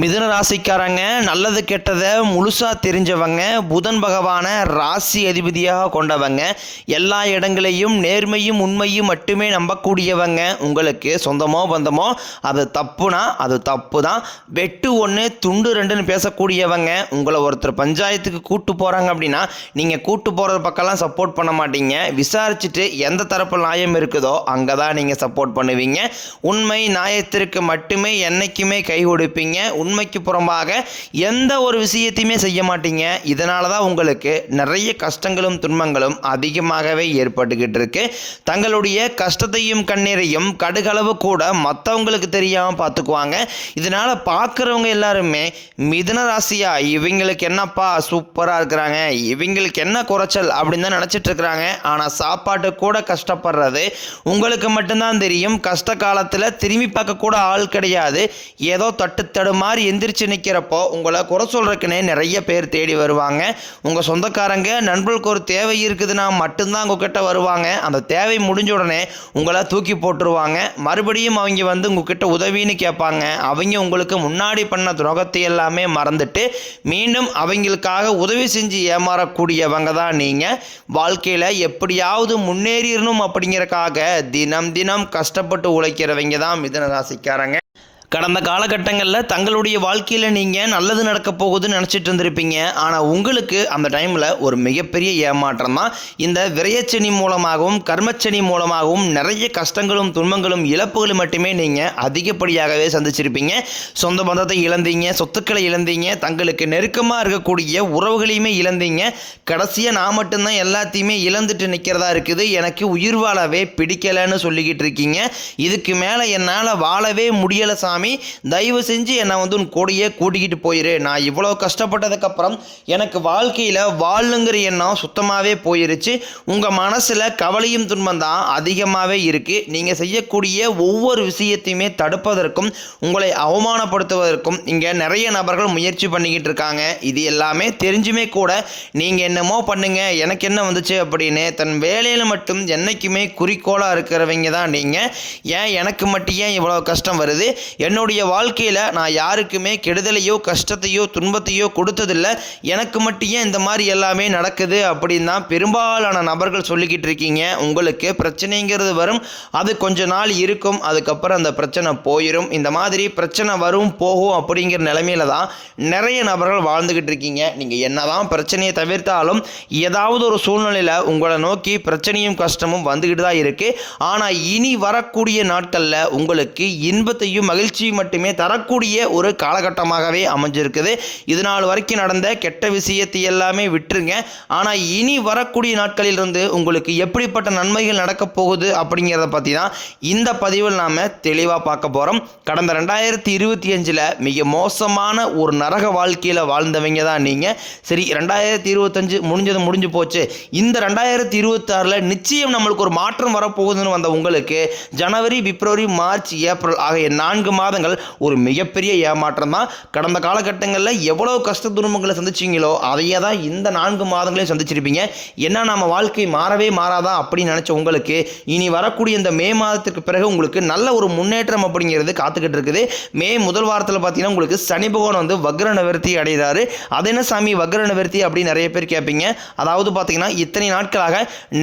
மிதுன ராசிக்காரங்க நல்லது கெட்டதை முழுசாக தெரிஞ்சவங்க, புதன் பகவான ராசி அதிபதியாக கொண்டவங்க, எல்லா இடங்களையும் நேர்மையும் உண்மையும் மட்டுமே நம்பக்கூடியவங்க. உங்களுக்கு சொந்தமோ பந்தமோ அது தப்புனா அது தப்பு தான், வெட்டு ஒன்று துண்டு ரெண்டுன்னு பேசக்கூடியவங்க. உங்களை ஒருத்தர் பஞ்சாயத்துக்கு கூட்டு போகிறாங்க அப்படின்னா நீங்கள் கூட்டு போகிற பக்கம்லாம் சப்போர்ட் பண்ண மாட்டீங்க. விசாரிச்சுட்டு எந்த தரப்பு நியாயம் இருக்குதோ அங்கே தான் நீங்கள் சப்போர்ட் பண்ணுவீங்க. உண்மை நியாயத்திற்கு மட்டுமே என்றைக்குமே கை கொடுப்பீங்க. உண்மைக்கு புறம்பாக எந்த ஒரு விஷயத்தையுமே செய்ய மாட்டீங்க. இதனால தான் உங்களுக்கு நிறைய கஷ்டங்களும் துன்பங்களும் அதிகமாகவே ஏற்பட்டுக்கிட்டு இருக்கு. தங்களுடைய கஷ்டத்தையும் கண்ணீரையும் கடுகளவு கூட மற்றவங்களுக்கு தெரியாமல் பார்த்துக்குவாங்க. இதனால் பார்க்குறவங்க எல்லாருமே மிதுன ராசியா இவங்களுக்கு என்னப்பா சூப்பராக இருக்கிறாங்க, இவங்களுக்கு என்ன குறைச்சல் அப்படின்னு தான் நினச்சிட்டு இருக்கிறாங்க. ஆனால் சாப்பாட்டு கூட கஷ்டப்படுறது உங்களுக்கு மட்டும்தான் தெரியும். கஷ்ட காலத்தில் திரும்பி பார்க்க கூட ஆள் கிடையாது. ஏதோ தட்டு மாதிரி எந்திரிச்சு நிற்கிறப்போ உங்களை குறை சொல்றதுக்குன்னே நிறைய பேர் தேடி வருவாங்க. உங்கள் சொந்தக்காரங்க நண்பர்களுக்கு ஒரு தேவை இருக்குதுன்னா மட்டும்தான் உங்ககிட்ட வருவாங்க. அந்த தேவை முடிஞ்ச உடனே உங்களை தூக்கி போட்டுருவாங்க. மறுபடியும் அவங்க வந்து உங்ககிட்ட உதவின்னு கேட்பாங்க. அவங்க உங்களுக்கு முன்னாடி பண்ண துரோகத்தை எல்லாமே மறந்துட்டு மீண்டும் அவங்களுக்காக உதவி செஞ்சு ஏமாறக்கூடியவங்க தான் நீங்கள். வாழ்க்கையில் எப்படியாவது முன்னேறிடணும் அப்படிங்கிறக்காக தினம் தினம் கஷ்டப்பட்டு உழைக்கிறவங்க தான் மிதுன ராசிக்காரங்க. கடந்த காலகட்டங்களில் தங்களுடைய வாழ்க்கையில் நீங்கள் நல்லது நடக்க போகுதுன்னு நினச்சிட்டு இருந்திருப்பீங்க. ஆனால் உங்களுக்கு அந்த டைமில் ஒரு மிகப்பெரிய ஏமாற்றம் தான். இந்த விரயச்சனி மூலமாகவும் கர்மச்சனி மூலமாகவும் நிறைய கஷ்டங்களும் துன்பங்களும் இழப்புகளும் மட்டுமே நீங்கள் அதிகப்படியாகவே சந்திச்சிருப்பீங்க. சொந்த பந்தத்தை இழந்தீங்க, சொத்துக்களை இழந்தீங்க, தங்களுக்கு நெருக்கமாக இருக்கக்கூடிய உறவுகளையுமே இழந்தீங்க. கடைசியாக நான் மட்டும்தான் எல்லாத்தையுமே இழந்துட்டு நிற்கிறதா இருக்குது, எனக்கு உயிர் வாழவே பிடிக்கலைன்னு சொல்லிக்கிட்டு இருக்கீங்க. இதுக்கு மேலே என்னால் வாழவே முடியலை சாமி, தயவு செஞ்சு என்னை வந்து உன் கூடையே கூட்டிக்கிட்டு போயிரு. நான் இவ்வளோ கஷ்டப்பட்டதுக்கப்புறம் எனக்கு வாழ்க்கையில் வாழுங்கிற எண்ணம் சுத்தமாகவே போயிருச்சு. உங்கள் மனசில் கவலையும் துன்பம் தான் அதிகமாகவே இருக்குது. நீங்கள் செய்யக்கூடிய ஒவ்வொரு விஷயத்தையுமே தடுப்பதற்கும் உங்களை அவமானப்படுத்துவதற்கும் இங்கே நிறைய நபர்கள் முயற்சி பண்ணிக்கிட்டு இருக்காங்க. இது எல்லாமே தெரிஞ்சுமே கூட நீங்கள் என்னமோ பண்ணுங்க, எனக்கு என்ன வந்துச்சு அப்படின்னு தன் வேலையில் மட்டும் என்றைக்குமே குறிக்கோளாக இருக்கிறவங்க தான் நீங்கள். ஏன் எனக்கு மட்டும் ஏன் இவ்வளோ கஷ்டம் வருது, என்னுடைய வாழ்க்கையில் நான் யாருக்குமே கெடுதலையோ கஷ்டத்தையோ துன்பத்தையோ கொடுத்ததில்லை, எனக்கு மட்டும் ஏன் இந்த மாதிரி எல்லாமே நடக்குது அப்படின்னு தான் பெரும்பாலான நபர்கள் சொல்லிக்கிட்டு இருக்கீங்க. உங்களுக்கு பிரச்சனைங்கிறது வரும், அது கொஞ்ச நாள் இருக்கும், அதுக்கப்புறம் அந்த பிரச்சனை போயிடும். இந்த மாதிரி பிரச்சனை வரும் போகும் அப்படிங்கிற நிலைமையில தான் நிறைய நபர்கள் வாழ்ந்துக்கிட்டு இருக்கீங்க. நீங்கள் என்னதான் பிரச்சனையை தவிர்த்தாலும் ஏதாவது ஒரு சூழ்நிலையில் உங்களை நோக்கி பிரச்சனையும் கஷ்டமும் வந்துக்கிட்டு தான் இருக்குது. ஆனால் இனி வரக்கூடிய நாட்களில் உங்களுக்கு இன்பத்தையும் மகிழ்ச்சியும் மட்டுமே தரக்கூடிய ஒரு காலகட்டமாகவே அமைஞ்சிருக்குது. இது நாள் வரைக்கும் நடந்த கெட்ட விஷயத்தை எல்லாமே விட்டுருங்க. ஆனால் இனி வரக்கூடிய நாட்களில் இருந்து உங்களுக்கு எப்படிப்பட்ட நன்மைகள் நடக்க போகுது அப்படிங்கிறத பற்றி தான் இந்த பதிவில் நாம் தெளிவாக பார்க்க போகிறோம். கடந்த 2025 மிக மோசமான ஒரு நரக வாழ்க்கையில் வாழ்ந்தவங்க தான் நீங்கள். சரி, 2025 முடிஞ்சு போச்சு. இந்த 2026 நிச்சயம் நம்மளுக்கு ஒரு மாற்றம் வரப்போகுதுன்னு வந்த உங்களுக்கு ஜனவரி, பிப்ரவரி, மார்ச், ஏப்ரல் ஆகிய 4 மாதங்கள் ஒரு மிகப்பெரிய ஏமாற்றம் தான். கடந்த காலகட்டங்களில் எவ்வளோ கஷ்ட துன்பங்களை சந்திச்சிங்களோ அதையே தான் இந்த 4 மாதங்களையும் சந்திச்சிருப்பீங்க. ஏன்னா நம்ம வாழ்க்கை மாறவே மாறாதா அப்படின்னு நினச்ச உங்களுக்கு இனி வரக்கூடிய இந்த மே மாதத்துக்கு பிறகு உங்களுக்கு நல்ல ஒரு முன்னேற்றம் அப்படிங்கிறது காத்துக்கிட்டு இருக்குது. மே முதல் வாரத்தில் பார்த்தீங்கன்னா உங்களுக்கு சனி பகவான் வந்து வக்ர நிவர்த்தி அடைகிறாரு. அது என்ன சாமி வக்ர நிவர்த்தி அப்படின்னு நிறைய பேர் கேட்பீங்க. அதாவது பார்த்தீங்கன்னா இத்தனை நாட்களாக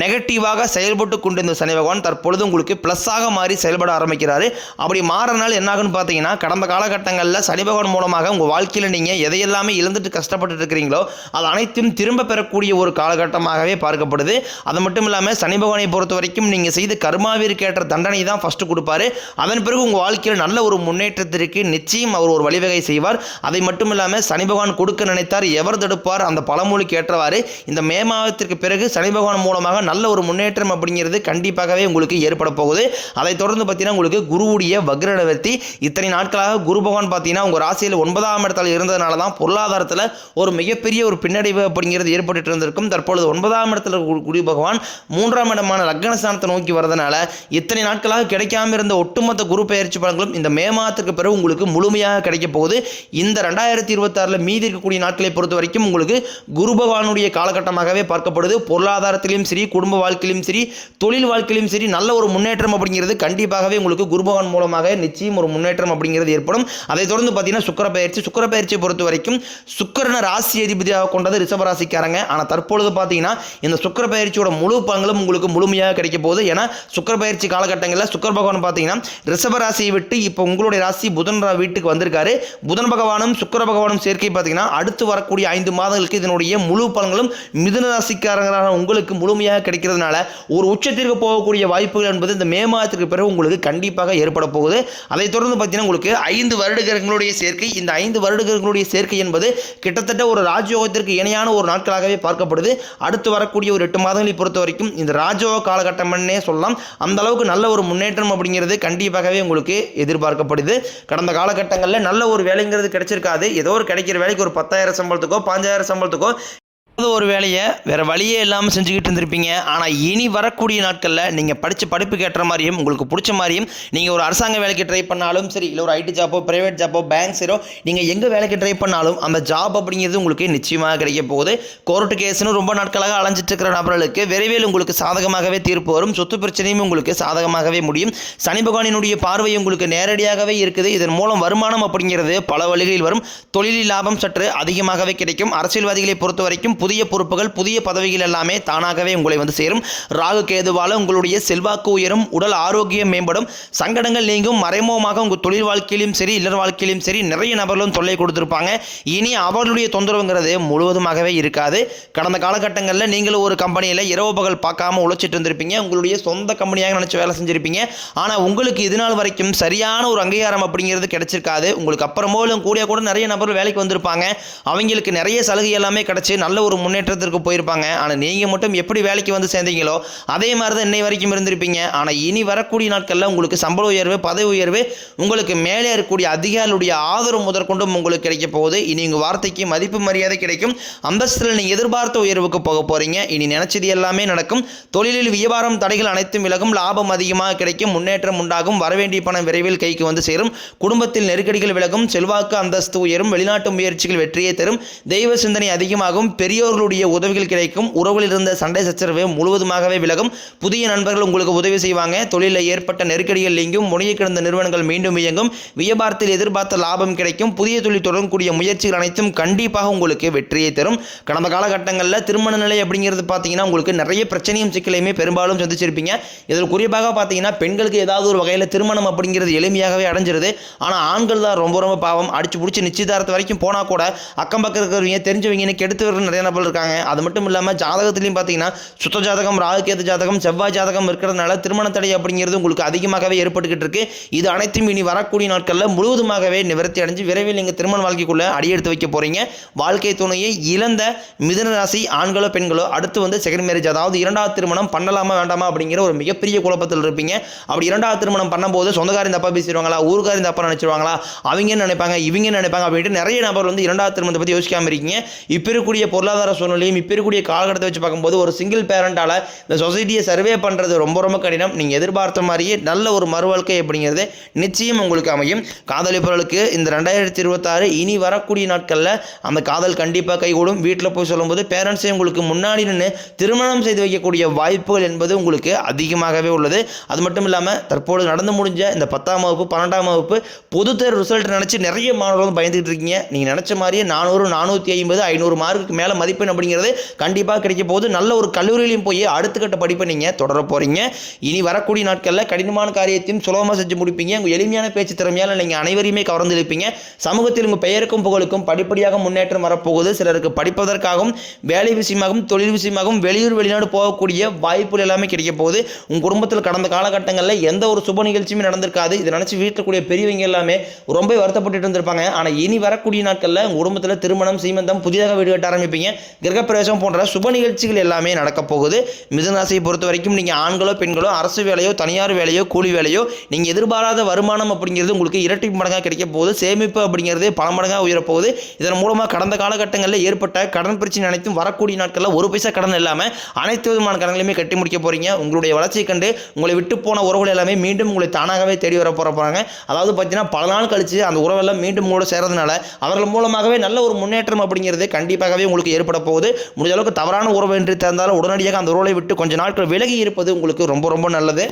நெகட்டிவாக செயல்பட்டு கொண்டிருந்த சனி பகவான் தற்பொழுது உங்களுக்கு ப்ளஸ்ஸாக மாறி செயல்பட ஆரம்பிக்கிறாரு. அப்படி மாறனால என்னாகுன்னு பார்த்தீங்கன்னா கடந்த காலகட்டங்களில் சனி பகவான் மூலமாக உங்கள் வாழ்க்கையில் நீங்கள் எதையெல்லாமே இழந்துட்டு கஷ்டப்பட்டு இருக்கிறீங்களோ அது அனைத்தும் திரும்ப பெறக்கூடிய ஒரு காலகட்டமாகவே பார்க்கப்படுது. அது மட்டும் இல்லாமல் சனி பகவானை பொறுத்த வரைக்கும் நீங்கள் செய்த கர்மாவிற்கு ஏற்ற தண்டனை தான் ஃபஸ்ட்டு கொடுப்பாரு. அதன் பிறகு உங்கள் வாழ்க்கையில் நல்ல ஒரு முன்னேற்றத்திற்கு நிச்சயம் அவர் ஒரு வழிவகை செய்வார். அதை மட்டும் இல்லாமல் சனி பகவான் கொடுக்க நினைத்தார் எவர் தடுப்பார், அந்த பழமொழிக்கு ஏற்றவாறு இந்த மே மாதத்திற்கு பிறகு சனி பகவான் மூலமாக நல்ல ஒரு முன்னேற்றம் அப்படிங்கிறது கண்டிப்பாகவே உங்களுக்கு ஏற்பட போகுது. அதை தொடர்ந்து பார்த்தீங்கன்னா உங்களுக்கு குருவுடைய வக்ர நிவர்த்தி. இத்தனை நாட்களாக குரு பகவான் பார்த்தீங்கன்னா உங்கள் ராசியில் 9ஆம் இடத்துல இருந்ததுனால தான் பொருளாதாரத்தில் ஒரு மிகப்பெரிய ஒரு பின்னடைவு அப்படிங்கிறது ஏற்பட்டு இருந்திருக்கும். தற்பொழுது 9ஆம் இடத்துல குரு பகவான் 3ஆம் இடமான லக்னஸ்தானத்தை நோக்கி வரதுனால இத்தனை நாட்களாக கிடைக்காம இருந்த ஒட்டுமொத்த குரு பெயர்ச்சி பலன்களும் இந்த மே மாதத்திற்கு பிறகு உங்களுக்கு முழுமையாக கிடைக்க போகுது. இந்த 2026 மீதி இருக்கக்கூடிய நாட்களை பொறுத்த வரைக்கும் உங்களுக்கு குரு பகவானுடைய காலகட்டமாகவே பார்க்கப்படுது. பொருளாதாரத்திலும் சரி, குடும்ப வாழ்க்கையிலும் சரி, தொழில் வாழ்க்கையிலும் சரி நல்ல ஒரு முன்னேற்றம் அப்படிங்கிறது கண்டிப்பாகவே உங்களுக்கு குரு பகவான் மூலமாக நிச்சயம் ஒரு முன்னேற்றம் முன்னேற்றம் அப்படிங்கிறது ஏற்படும். அதை தொடர்ந்து பார்த்தீங்கன்னா சுக்கிர பயிற்சியை பொறுத்த வரைக்கும் சுக்கிரனை ராசி அதிபதியாக கொண்டது ரிஷப ராசிக்காரங்க. ஆனால் தற்பொழுது பார்த்தீங்கன்னா இந்த சுக்கிர பயிற்சியோட முழு பலன்களும் உங்களுக்கு முழுமையாக கிடைக்க போகுது. ஏன்னா சுக்கிர பயிற்சி காலகட்டங்களில் சுக்கிர பகவான் பார்த்தீங்கன்னா ரிஷப ராசியை விட்டு இப்போ உங்களுடைய ராசி புதன் வீட்டுக்கு வந்திருக்காரு. புதன் பகவானும் சுக்கிர பகவானும் சேர்க்கை பார்த்தீங்கன்னா அடுத்து வரக்கூடிய 5 மாதங்களுக்கு இதனுடைய முழு பலன்களும் மிதுன ராசிக்காரங்களான உங்களுக்கு முழுமையாக கிடைக்கிறதுனால ஒரு உச்சத்திற்கு போகக்கூடிய வாய்ப்புகள் என்பது இந்த மே மாதத்துக்கு பிறகு உங்களுக்கு கண்டிப்பாக ஏற்பட போகுது. அதை தொடர்ந்து பார்த்தீங்கன்னா உங்களுக்கு 5 வருட கிரகங்களுடைய சேர்க்கை, இந்த 5 வருட கிரகங்களுடைய சேர்க்கை என்பது கிட்டத்தட்ட ஒரு ராஜயோகத்திற்கு இணையான ஒரு நாட்களாகவே பார்க்கப்படுது. அடுத்து வரக்கூடிய ஒரு 8 மாதங்களை பொறுத்த வரைக்கும் இந்த ராஜயோக காலகட்டம்னே சொல்லலாம். அந்த அளவுக்கு நல்ல ஒரு முன்னேற்றம் அப்படிங்கிறது கண்டிப்பாகவே உங்களுக்கு எதிர்பார்க்கப்படுது. கடந்த காலகட்டங்களில் நல்ல ஒரு வேலைங்கிறது கிடைச்சிருக்காது. ஏதோ ஒரு கிடைக்கிற வேலைக்கு ஒரு 10,000 சம்பளத்துக்கோ 5,000 சம்பளத்துக்கோ ஒரு வேலையை வேறு வழியே இல்லாமல் செஞ்சுக்கிட்டு இருந்திருப்பீங்க. ஆனால் இனி வரக்கூடிய நாட்களில் நீங்கள் படித்த படிப்புக்கு ஏற்ற மாதிரியும் உங்களுக்கு பிடிச்ச மாதிரியும் நீங்கள் ஒரு அரசாங்க வேலைக்கு ட்ரை பண்ணாலும் சரி, இல்லை ஒரு ஐடி ஜாப்போ ப்ரைவேட் ஜாப்போ பேங்க் சீரோ நீங்கள் எங்கே வேலைக்கு ட்ரை பண்ணாலும் அந்த ஜாப் அப்படிங்கிறது உங்களுக்கு நிச்சயமாக கிடைக்க போகுது. கோர்ட்டு கேஸ்னு ரொம்ப நாட்களாக அலைஞ்சிட்டு இருக்கிற நபர்களுக்கு விரைவில் உங்களுக்கு சாதகமாகவே தீர்ப்பு வரும். சொத்து பிரச்சனையும் உங்களுக்கு சாதகமாகவே முடியும். சனி பகவானினுடைய பார்வை உங்களுக்கு நேரடியாகவே இருக்குது. இதன் மூலம் வருமானம் அப்படிங்கிறது பல வழிகளில் வரும். தொழிலில் லாபம் சற்று அதிகமாகவே கிடைக்கும். அரசியல்வாதிகளை பொறுத்த வரைக்கும் புதிய பொறுப்புகள் புதிய பதவிகள் எல்லாமே தானாகவே உங்களை வந்து சேரும். ராகு கேதுவால உங்களுடைய செல்வாக்கு உயரும், உடல் ஆரோக்கியம் மேம்படும், சங்கடங்கள் நீங்கும். மறைமுகமாக உங்கள் தொழில் வாழ்க்கையிலும் சரி இல்லற வாழ்க்கையிலும் சரி நிறைய நபர்களும் தொல்லை கொடுத்துருப்பாங்க. இனி அவர்களுடைய தொந்தரவுங்கிறது முழுவதுமாகவே இருக்காது. கடந்த காலகட்டங்களில் நீங்களும் ஒரு கம்பெனியில் இரவு பகல் பார்க்காம உழைச்சிட்டு இருந்திருப்பீங்க. உங்களுடைய சொந்த கம்பெனியாக நினச்சி வேலை செஞ்சுருப்பீங்க. ஆனால் உங்களுக்கு இது நாள் வரைக்கும் சரியான ஒரு அங்கீகாரம் அப்படிங்கிறது கிடைச்சிருக்காது. உங்களுக்கு அப்புறமோலும் கூட நிறைய நபர்கள் வேலைக்கு வந்திருப்பாங்க. அவங்களுக்கு நிறைய சலுகை எல்லாமே கிடைச்சி நல்ல ஒரு முன்னேற்றத்திற்கு போயிருப்பாங்க. ஆனால் நீங்கள் மட்டும் எப்படி வேலைக்கு வந்து சேர்ந்தீங்களோ அதே மாதிரி தான் இன்னை வரைக்கும் இருந்திருப்பீங்க. ஆனால் இனி வரக்கூடிய நாட்களில் உங்களுக்கு சம்பள உயர்வு பதவி உயர்வு உங்களுக்கு மேலே இருக்கக்கூடிய அதிகாரிகளுடைய ஆதரவு முதற்கொண்டும் உங்களுக்கு கிடைக்க போகுது. இனி உங்கள் வார்த்தைக்கு மதிப்பு மரியாதை கிடைக்கும். அந்தஸ்தில் நீங்கள் எதிர்பார்த்த உயர்வுக்கு போக போகிறீங்க. இனி நினைச்சது எல்லாமே நடக்கும். தொழிலில் வியாபாரம் தடைகள் அனைத்தும் விலகும். லாபம் அதிகமாக கிடைக்கும். முன்னேற்றம் உண்டாகும். வரவேண்டிய பணம் விரைவில் கைக்கு வந்து சேரும். குடும்பத்தில் நெருக்கடிகள் விலகும். செல்வாக்கு அந்தஸ்து உயரும். வெளிநாட்டு முயற்சிகள் வெற்றியை தரும். தெய்வ சிந்தனை அதிகமாகும். பெரியோர்களுடைய உதவிகள் கிடைக்கும். உறவுகளில் இருந்த சண்டை சச்சரவு முழுவதுமாகவே விலகும். புதிய நண்பர்கள் உங்களுக்கு உதவி செய்வாங்க. தொழிலில் ஏற்பட்ட நெருக்கடிகள் நீங்கும். முனைய கிடந்த நிறுவனங்கள் மீண்டும் இயங்கும். வியாபாரத்தில் எதிர்பார்த்த லாபம் கிடைக்கும். புதிய தொழில் தொடங்கக்கூடிய முயற்சிகள் அனைத்தும் கண்டிப்பாக உங்களுக்கு வெற்றியை தரும். கடந்த காலகட்டங்களில் திருமண நிலை அப்படிங்கிறது பார்த்தீங்கன்னா உங்களுக்கு நிறைய பிரச்சனையும் சிக்கலையுமே பெரும்பாலும் சந்திச்சிருப்பீங்க. இதில் குறிப்பாக பார்த்தீங்கன்னா பெண்களுக்கு ஏதாவது ஒரு வகையில் திருமணம் அப்படிங்கிறது எளிமையாகவே அடைஞ்சிருது. ஆனால் ஆண்கள் தான் ரொம்ப ரொம்ப பாவம். அடிச்சு பிடிச்சி நிச்சயதாரத்து வரைக்கும் போனால் கூட அக்கம் பக்கம் இருக்கிறவங்க தெரிஞ்சவங்க கெடுத்து நிறைய நபர்கள் இருக்காங்க. அது மட்டும் இல்லாமல் ஜாதகத்திலையும் பார்த்தீங்கன்னா சுத்த ஜாதகம் ராகுகேது ஜாதகம் செவ்வாய் ஜாதகம் இருக்கிறதுனால திருமண தடை அப்படிங்கிறது உங்களுக்கு அதிகமாகவே ஏற்பட்டுக்கிட்டு இருக்கு. இது அனைத்தும் இனி வரக்கூடிய நாட்களில் முழுவதுமாகவே நிவர்த்தி அடைஞ்சு விரைவில் நீங்கள் திருமண வாழ்க்கைக்குள்ளே அடியெடுத்து வைக்க போறீங்க. வாழ்க்கை துணையை இழந்த மிதுன ராசி ஆண்களோ பெண்களோ அடுத்து வந்து செகண்ட் மேரேஜ், அதாவது இரண்டாவது திருமணம் பண்ணலாமா வேண்டாமா அப்படிங்கிற ஒரு மிகப்பெரிய குழப்பத்தில் இருப்பீங்க. அப்படி இரண்டாவது திருமணம் பண்ணும்போது சொந்தக்காரி தப்பா பேசிடுவாங்களா, ஊருக்காரி தப்பா நினைச்சிருவாங்களா, அவங்க நினைப்பாங்க இவங்க நினைப்பாங்க அப்படின்ட்டு நிறைய நபர் வந்து இரண்டாவது திருமணத்தை பற்றி யோசிக்காம இருக்கீங்க. இப்போ இருக்கக்கூடிய பொருளாதார சூழ்நிலையும் இப்போ இருக்கக்கூடிய காலகட்டத்தை வச்சு பார்க்கும்போது ஒரு சிங்கிள் பேரண்டால் இந்த சொசைட்டியை சர்வே பண்ணுறது ரொம்ப ரொம்ப கடினம். நீங்கள் எதிர்பார்த்த மாதிரியே நல்ல ஒரு மறுவாழ்க்கை அப்படிங்கிறது நிச்சயம் உங்களுக்கு அமையும். காதலிப்பவர்களுக்கு இந்த 2026 இனி வரக்கூடிய நாட்களில் அந்த காதல் கண்டிப்பாக கைகூடும். வீட்டில் போய் சொல்லும்போது பேரண்ட்ஸே உங்களுக்கு முன்னாடி நின்று திருமணம் செய்து வைக்கக்கூடிய வாய்ப்புகள் என்பது உங்களுக்கு அதிகமாகவே உள்ளது. அது மட்டும் இல்லாமல் தற்போது நடந்து முடிஞ்ச இந்த 10ஆம் வகுப்பு 12ஆம் வகுப்பு பொது தேர்வு ரிசல்ட் நினச்சி நிறைய மாணவர்கள் பயந்துகிட்டு இருக்கீங்க. நீங்கள் நினச்ச மாதிரியே 400 450 500 மார்க்குக்கு மேலே மதிப்பெண் அப்படிங்கிறது கண்டிப்பாக கிடைக்க போது. நல்ல ஒரு கல்லூரியிலையும் போய் அடுத்த கட்ட படிப்பை நீங்கள் தொடர போகிறீங்க. இனி வரக்கூடிய நாட்களில் கடினமான காரியத்தையும் சுலபமாக செஞ்சு முடிப்பீங்க. உங்கள் எளிமையான பேச்சு திறமையால் நீங்கள் அனைவரையுமே கவர்ந்து இருப்பீங்க. சமூகத்தில் உங்கள் பெயருக்கும் புகழுக்கும் படிப்படியாக முன்னேற்றம் வரப்போகுது. சிலருக்கு படிப்பதற்காகவும் வேலை விஷயமாகவும் தொழில் விஷயமாகவும் வெளியூர் வெளிநாடு போகக்கூடிய வாய்ப்புகள் எல்லாமே கிடைக்க போகுது. உங்கள் குடும்பத்தில் கடந்த காலகட்டங்களில் எந்த ஒரு சுப நிகழ்ச்சியுமே நடந்திருக்காது. இதை நினச்சி வீட்டில் கூடிய பெரியவங்க எல்லாமே ரொம்ப வருத்தப்பட்டு இருந்திருப்பாங்க. ஆனால் இனி வரக்கூடிய நாட்களில் உங்கள் குடும்பத்தில் திருமணம் சீமந்தம் புதிதாக வீடு கட்ட ஆரம்பிப்பீங்க. கிரகப்பிரவேசம் போன்ற சுப நிகழ்ச்சிகள் எல்லாமே நடக்க போகுது. மிதுன ராசியை பொறுத்த வரைக்கும் நீங்கள் ஆண்களோ பெண்களோ அரசு வேலையோ தனியார் வேலையோ கூலி வேலையோ நீங்கள் எதிர்பாராத வருமானம் அப்படிங்கிறது உங்களுக்கு இரட்டை மடங்காக கிடைக்க போகுது. சேமிப்பு அப்படிங்கிறது பல மடங்காக உயரப்போகுது. இதன் மூலமாக கடந்த காலகட்டங்களில் ஏற்பட்ட கடன் பிரச்சனை அனைத்தும் வரக்கூடிய நாட்களில் ஒரு பைசா கடன் இல்லாமல் அனைத்து விதமான கடன்களையுமே கட்டி முடிக்க போறீங்க. உங்களுடைய வளர்ச்சியை கண்டு உங்களை விட்டு போன உறவுகள் எல்லாமே மீண்டும் உங்களை தானாகவே தேடி வர போகிறாங்க. அதாவது பார்த்தீங்கன்னா பல நாள் கழிச்சு அந்த உறவெல்லாம் மீண்டும் உங்களோட சேர்றதுனால அவர்கள் மூலமாகவே நல்ல ஒரு முன்னேற்றம் அப்படிங்கிறது கண்டிப்பாகவே உங்களுக்கு ஏற்பட போகுது. முடிஞ்ச அளவுக்கு தவறான உறவு என்று தெரிந்தாலும் உடனடியாக அந்த உறவை விட்டு கொஞ்ச நாட்கள் விலகி இருப்பது உங்களுக்கு ரொம்ப ரொம்ப நல்லது.